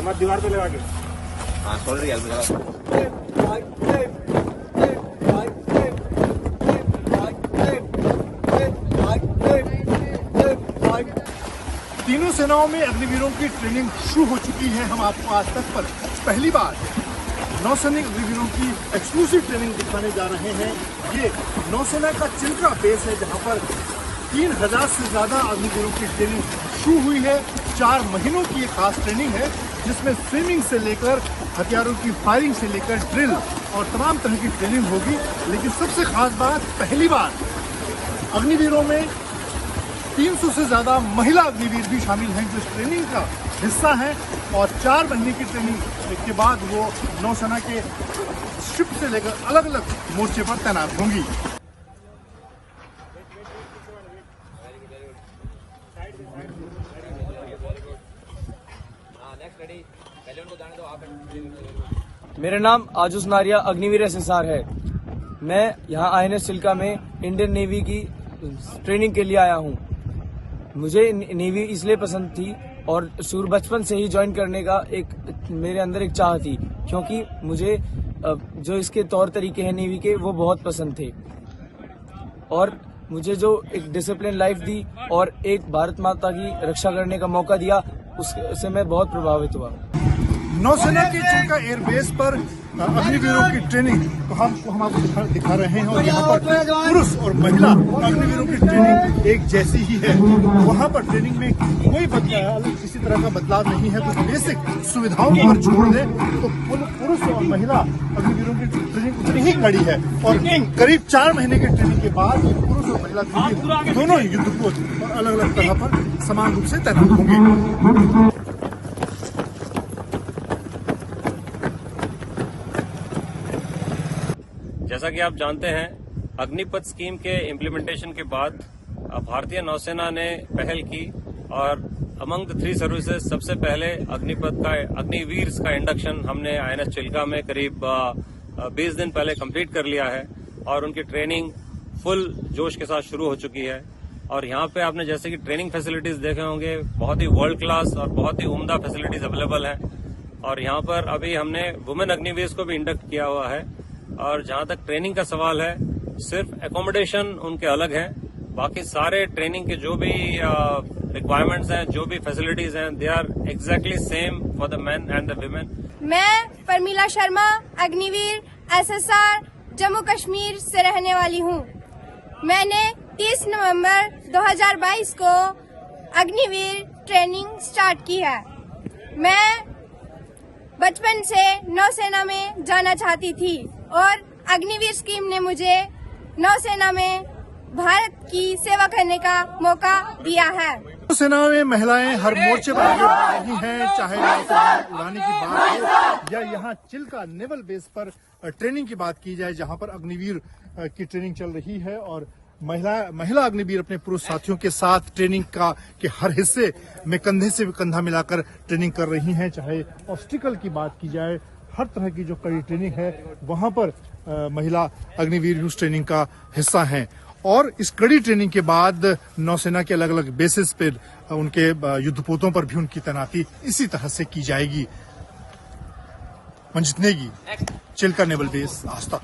बात दीवार पे लगा के। हाँ शोल्डर की हेल्प लगा। तीनों सेनाओं में अग्निवीरों की ट्रेनिंग शुरू हो चुकी है। हम आपको आज तक पर पहली बार नौसैनिक अग्निवीरों की एक्सक्लूसिव ट्रेनिंग दिखाने जा रहे हैं। ये नौसेना का चिल्का बेस है जहां पर 3000 से ज्यादा अग्निवीरों की ट्रेनिंग शुरू हुई है। 4 महीनों की एक खास ट्रेनिंग है जिसमें स्विमिंग से लेकर हथियारों की फायरिंग से लेकर ड्रिल और तमाम तरह की ट्रेनिंग होगी। लेकिन सबसे खास बात, पहली बार अग्निवीरों में 300 से ज्यादा महिला अग्निवीर भी शामिल हैं जो इस ट्रेनिंग का हिस्सा हैं और 4 महीने की ट्रेनिंग के बाद वो नौसेना के शिप से लेकर अलग अलग मोर्चे पर तैनात होंगी। मेरा नाम आजुस नारिया अग्निवीर SSR है। मैं यहाँ INS चिल्का में इंडियन नेवी की ट्रेनिंग के लिए आया हूँ। मुझे नेवी इसलिए पसंद थी और शुरू बचपन से ही ज्वाइन करने का मेरे अंदर एक चाह थी, क्योंकि मुझे जो इसके तौर तरीके हैं नेवी के वो बहुत पसंद थे और मुझे जो एक डिसिप्लिन लाइफ दी और एक भारत माता की रक्षा करने का मौका दिया उससे मैं बहुत प्रभावित हुआ। नौसेना के चिल्का एयरबेस पर अग्निवीरों की ट्रेनिंग तो हम आपको दिखा रहे हैं और यहाँ पर पुरुष और महिला अग्निवीरों की ट्रेनिंग एक जैसी ही है। वहाँ पर ट्रेनिंग में कोई किसी तरह का बदलाव नहीं है। तो बेसिक सुविधाओं को अगर छोड़ दें तो पुरुष और महिला अग्निवीरों की ट्रेनिंग उतनी ही कड़ी है और करीब 4 महीने की ट्रेनिंग के बाद पुरुष और महिला दोनों युद्धपोत और अलग अलग तरह पर समान रूप से तैनात होंगे। जैसा कि आप जानते हैं, अग्निपथ स्कीम के इम्प्लीमेंटेशन के बाद भारतीय नौसेना ने पहल की और अमंग द 3 सर्विसेज सबसे पहले अग्निवीर का इंडक्शन हमने INS चिल्का में करीब 20 दिन पहले कंप्लीट कर लिया है और उनकी ट्रेनिंग फुल जोश के साथ शुरू हो चुकी है। और यहाँ पे आपने जैसे कि ट्रेनिंग फैसिलिटीज देखे होंगे, बहुत ही वर्ल्ड क्लास और बहुत ही उम्दा फैसिलिटीज अवेलेबल है। और यहाँ पर अभी हमने वुमेन अग्निवीर को भी इंडक्ट किया हुआ है। और जहां तक ट्रेनिंग का सवाल है, सिर्फ एकोमोडेशन उनके अलग है, बाकी सारे ट्रेनिंग के जो भी रिक्वायरमेंट्स हैं, जो भी फैसिलिटीज हैं, they are exactly same for the men and the women. मैं परमिला शर्मा अग्निवीर SSR जम्मू कश्मीर से रहने वाली हूँ। मैंने 30 नवंबर 2022 को अग्निवीर ट्रेनिंग स्टार्ट की है। मैं बचपन से नौसेना में जाना चाहती थी और अग्निवीर स्कीम ने मुझे नौसेना में भारत की सेवा करने का मौका दिया है। नौसेना में महिलाएं हर मोर्चे पर आगे बढ़ रही हैं, चाहे उड़ाने की बात हो या यहाँ चिल्का नेवल बेस पर ट्रेनिंग की बात की जाए जहाँ पर अग्निवीर की ट्रेनिंग चल रही है। और महिला अग्निवीर अपने पुरुष साथियों के साथ ट्रेनिंग के हर हिस्से में कंधे से कंधा मिलाकर ट्रेनिंग कर रही हैं। चाहे ऑब्स्टिकल की बात की जाए, हर तरह की जो कड़ी ट्रेनिंग है वहां पर महिला अग्निवीर उस ट्रेनिंग का हिस्सा हैं। और इस कड़ी ट्रेनिंग के बाद नौसेना के अलग अलग बेसिस पे उनके युद्धपोतों पर भी उनकी तैनाती इसी तरह से की जाएगी। मंजित नेगी, चिल्का नेवल बेस, आज तक।